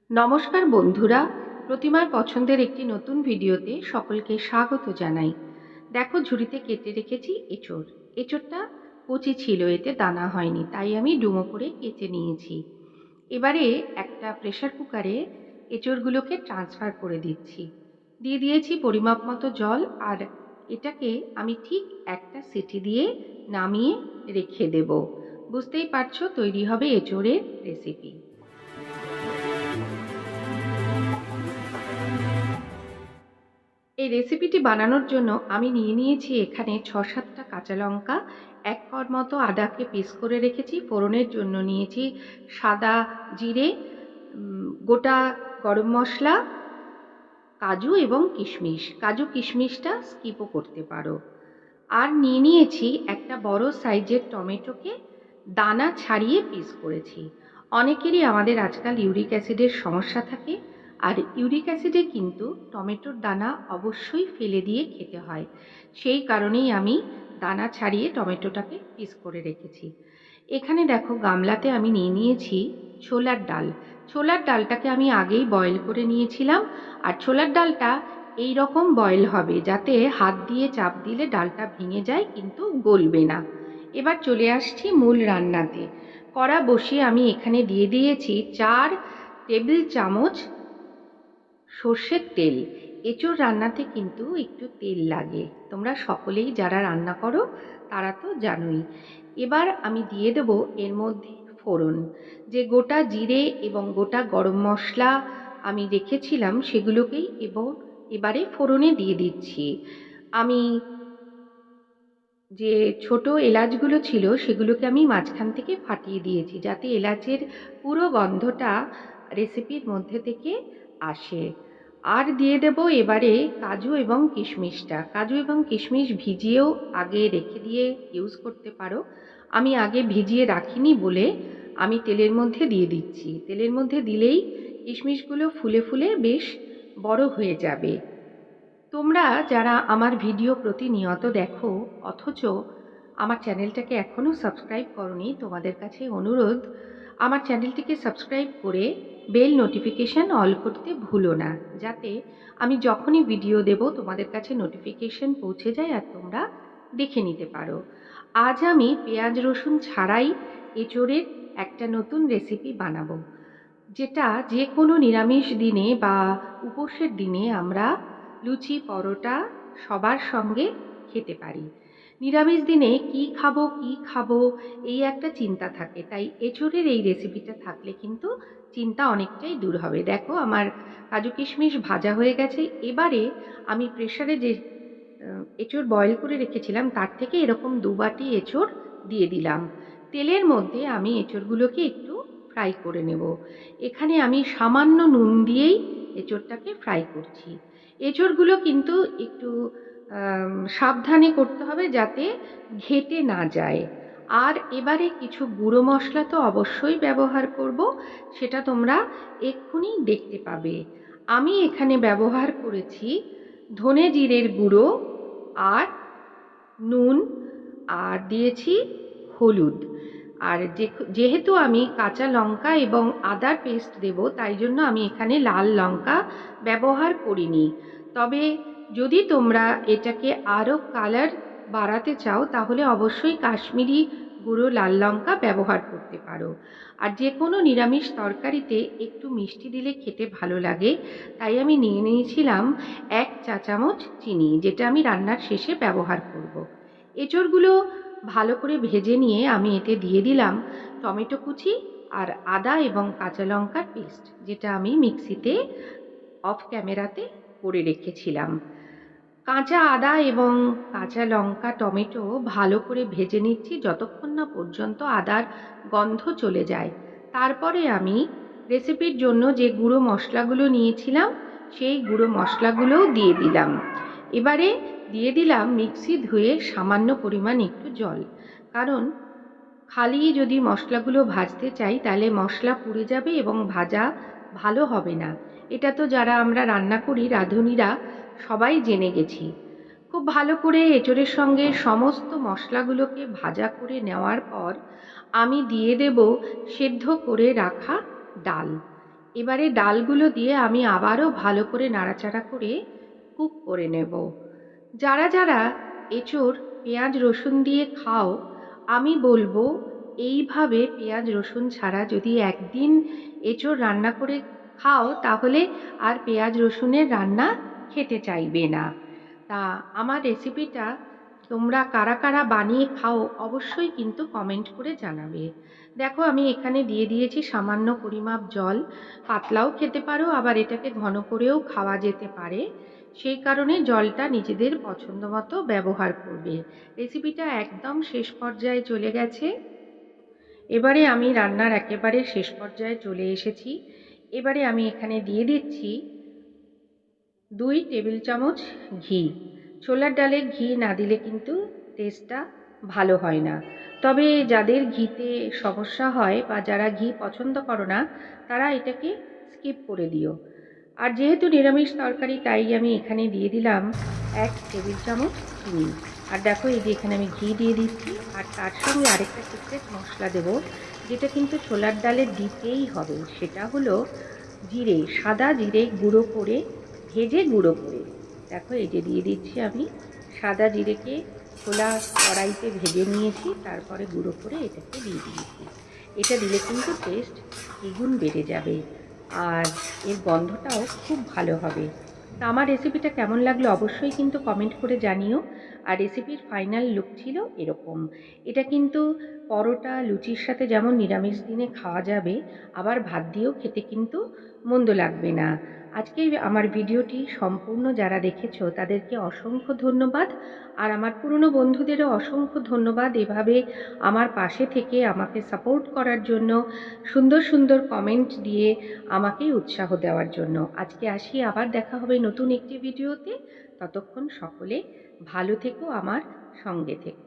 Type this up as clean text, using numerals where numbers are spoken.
নমস্কার বন্ধুরা, প্রতিমার পছন্দের একটি নতুন ভিডিওতে সকলকে স্বাগত জানাই। দেখো, ঝুড়িতে কেটে রেখেছি এঁচোড়। এঁচোড়টা কচি ছিল, এতে দানা হয়নি, তাই আমি ডুমো করে কেটে নিয়েছি। এবারে একটা প্রেসার কুকারে এঁচোড়গুলোকে ট্রান্সফার করে দিচ্ছি। দিয়ে দিয়েছি পরিমাপ মতো জল, আর এটাকে আমি ঠিক একটা সিটি দিয়ে নামিয়ে রেখে দেব। বুঝতেই পারছো, তৈরি হবে এঁচোড়ের রেসিপি। এই রেসিপিটি বানানোর জন্য আমি নিয়ে নিয়েছি এখানে ৬-৭টা কাঁচা লঙ্কা, ১ কোয়া মতো আদাকে পিস করে রেখেছি। ফোড়নের জন্য নিয়েছি সাদা জিরে, গোটা গরম মশলা, কাজু এবং কিশমিশ। কাজু কিশমিশটা স্কিপও করতে পারো। আর নিয়ে নিয়েছি একটা বড় সাইজের টমেটোকে দানা ছাড়িয়ে পিস করেছি। অনেকেরই আমাদের আজকাল ইউরিক অ্যাসিডের সমস্যা থাকে, আর ইউরিক অ্যাসিডে কিন্তু টমেটোর দানা অবশ্যই ফেলে দিয়ে খেতে হয়। সেই কারণেই আমি দানা ছাড়িয়ে টমেটোটাকে পিস করে রেখেছি। এখানে দেখো, গামলাতে আমি নিয়ে নিয়েছি ছোলার ডাল। ছোলার ডালটাকে আমি আগেই বয়েল করে নিয়েছিলাম, আর ছোলার ডালটা এই রকম বয়েল হবে যাতে হাত দিয়ে চাপ দিলে ডালটা ভেঙে যায় কিন্তু গলবে না। এবার চলে আসছি মূল রান্নাতে। কড়া বসিয়ে আমি এখানে দিয়ে দিয়েছি 4 টেবিল চামচ সর্ষের তেল। এঁচোড় রান্নাতে কিন্তু একটু তেল লাগে, তোমরা সকলেই যারা রান্না করো তারা তো জানোই। এবার আমি দিয়ে দেব এর মধ্যে ফোড়ন। যে গোটা জিরে এবং গোটা গরম মশলা আমি রেখেছিলাম সেগুলোকেই এবারে ফোড়নে দিয়ে দিচ্ছি। আমি যে ছোট এলাচগুলো ছিল সেগুলোকে আমি মাঝখান থেকে ফাটিয়ে দিয়েছি, যাতে এলাচের পুরো গন্ধটা রেসিপির মধ্যে থেকে আসে। আর দিয়ে দেব এবারে কাজু এবং কিশমিশটা। কাজু এবং কিশমিশ ভিজিয়েও আগে রেখে দিয়ে ইউজ করতে পারো। আমি আগে ভিজিয়ে রাখিনি বলে আমি তেলের মধ্যে দিয়ে দিচ্ছি। তেলের মধ্যে দিলেই কিশমিশগুলো ফুলে ফুলে বেশ বড় হয়ে যাবে। তোমরা যারা আমার ভিডিও প্রতিনিয়ত দেখো অথচ আমার চ্যানেলটাকে এখনও সাবস্ক্রাইব করনি, তোমাদের কাছে অনুরোধ, আমার চ্যানেলটিকে সাবস্ক্রাইব করে বেল নোটিফিকেশান অল করতে ভুলো না, যাতে আমি যখনই ভিডিও দেব তোমাদের কাছে নোটিফিকেশান পৌঁছে যায় আর তোমরা দেখে নিতে পারো। আজ আমি পেঁয়াজ রসুন ছাড়াই এঁচোড়ের একটা নতুন রেসিপি বানাবো, যেটা যে কোনো নিরামিষ দিনে বা উপোসের দিনে আমরা লুচি পরোটা সবার সঙ্গে খেতে পারি। নিরামিষ দিনে কি খাবো এই একটা চিন্তা থাকে, তাই এঁচোড়ের এই রেসিপিটা থাকলে কিন্তু চিন্তা অনেকটাই দূর হবে। দেখো, আমার কাজু কিশমিশ ভাজা হয়ে গেছে। এবারে আমি প্রেসারে যে এঁচোড় বয়েল করে রেখেছিলাম তার থেকে এরকম 2 বাটি এঁচোড় দিয়ে দিলাম। তেলের মধ্যে আমি এঁচোড়গুলোকে একটু ফ্রাই করে নেব। এখানে আমি সামান্য নুন দিয়েই এঁচোড়টাকে ফ্রাই করছি। এঁচোড়গুলো কিন্তু একটু সাবধানে করতে হবে যাতে ঘেটে না যায়। আর এবারে কিছু গুঁড়ো মশলা তো অবশ্যই ব্যবহার করব, সেটা তোমরা এক্ষুনি দেখতে পাবে। আমি এখানে ব্যবহার করেছি ধনে জিরের গুঁড়ো আর নুন, আর দিয়েছি হলুদ। আর যেহেতু আমি কাঁচা লঙ্কা এবং আদার পেস্ট দেব, তাই জন্য আমি এখানে লাল লঙ্কা ব্যবহার করিনি। তবে যদি তোমরা এটাকে আরও কালার বাড়াতে চাও তাহলে অবশ্যই কাশ্মীরি গুঁড়ো লাল লঙ্কা ব্যবহার করতে পারো। আর যে কোনো নিরামিষ তরকারিতে একটু মিষ্টি দিলে খেতে ভালো লাগে, তাই আমি নিয়ে নিয়েছিলাম 1 চা চামচ চিনি, যেটা আমি রান্নার শেষে ব্যবহার করব। এঁচোড়গুলো ভালো করে ভেজে নিয়ে আমি এতে দিয়ে দিলাম টমেটো কুচি আর আদা এবং কাঁচা লঙ্কার পেস্ট, যেটা আমি মিক্সিতে অফ ক্যামেরাতে করে রেখেছিলাম। কাঁচা আদা এবং কাঁচা লঙ্কা টমেটো ভালো করে ভেজে নিচ্ছি যতক্ষণ না পর্যন্ত আদার গন্ধ চলে যায়। তারপরে আমি রেসিপির জন্য যে গুঁড়ো মশলাগুলো নিয়েছিলাম সেই গুঁড়ো মশলাগুলোও দিয়ে দিলাম। এবারে দিয়ে দিলাম মিক্সি ধুয়ে সামান্য পরিমাণ একটু জল, কারণ খালি যদি মশলাগুলো ভাজতে চাই তাহলে মশলা পুড়ে যাবে এবং ভাজা ভালো হবে না। এটা তো যারা আমরা রান্না করি রাঁধুনিরা সবাই জেনে গেছি। খুব ভালো করে এঁচোড়ের সঙ্গে সমস্ত মশলাগুলোকে ভাজা করে নেওয়ার পর আমি দিয়ে দেব সেদ্ধ করে রাখা ডাল। এবারে ডালগুলো দিয়ে আমি আবারও ভালো করে নাড়াচাড়া করে কুক করে নেব। যারা যারা এঁচোড় পেঁয়াজ রসুন দিয়ে খাও, আমি বলবো এইভাবে পেঁয়াজ রসুন ছাড়া যদি একদিন এঁচোড় রান্না করে খাও, তাহলে আর পেঁয়াজ রসুনের রান্না খেতে চাইবে না। তা আমার রেসিপিটা তোমরা কারা কারা বানিয়ে খাও অবশ্যই কিন্তু কমেন্ট করে জানাবে। দেখো আমি এখানে দিয়ে দিয়েছি সামান্য পরিমাপ জল। পাতলাও খেতে পারো, আবার এটাকে ঘন করেও খাওয়া যেতে পারে। সেই কারণে জলটা নিজেদের পছন্দ মতো ব্যবহার করবে। রেসিপিটা একদম শেষ পর্যায়ে চলে গেছে। এবারে আমি রান্নার একেবারে শেষ পর্যায়ে চলে এসেছি। এবারে আমি এখানে দিয়ে দিচ্ছি 2 টেবিল চামচ ঘি। ছোলার ডালে ঘি না দিলে কিন্তু টেস্টটা ভালো হয় না। তবে যাদের ঘিতে সমস্যা হয় বা যারা ঘি পছন্দ করো না, তারা এটাকে স্কিপ করে দিও। আর যেহেতু নিরামিষ তরকারি, তাই আমি এখানে দিয়ে দিলাম 1 টেবিল চামচ চিনি। আর দেখো এই যে এখানে আমি ঘি দিয়ে দিচ্ছি, আর তার সঙ্গে আরেকটা সিক্রেট মশলা দেব, যেটা কিন্তু ছোলার ডালে দিতেই হবে। সেটা হলো জিরে, সাদা জিরে গুঁড়ো করে, ভেজে গুঁড়ো করে। দেখো এই যে দিয়ে দিচ্ছি আমি সাদা জিরেকে খোলা কড়াইতে ভেজে নিয়েছি, তারপরে গুঁড়ো করে এটাকে দিয়ে দিয়েছি। এটা দিলে কিন্তু টেস্ট দ্বিগুণ বেড়ে যাবে, আর এর গন্ধটাও খুব ভালো হবে। তা আমার রেসিপিটা কেমন লাগলো অবশ্যই কিন্তু কমেন্ট করে জানিও। আর রেসিপির ফাইনাল লুক ছিল এরকম। এটা কিন্তু পরোটা, লুচির সাথে যেমন নিরামিষ দিনে খাওয়া যাবে, আবার ভাত দিয়েও খেতে কিন্তু মন্দ লাগবে না। আজকে আমার ভিডিওটি সম্পূর্ণ যারা দেখেছো তাদেরকে অসংখ্য ধন্যবাদ। আর আমার পুরনো বন্ধুদেরও অসংখ্য ধন্যবাদ, এভাবে আমার পাশে থেকে আমাকে সাপোর্ট করার জন্য, সুন্দর সুন্দর কমেন্ট দিয়ে আমাকে উৎসাহ দেওয়ার জন্য। আজকে আসি, আবার দেখা হবে নতুন একটি ভিডিওতে। ততক্ষণ সকলে ভালো থেকো, আমার সঙ্গে থেকো।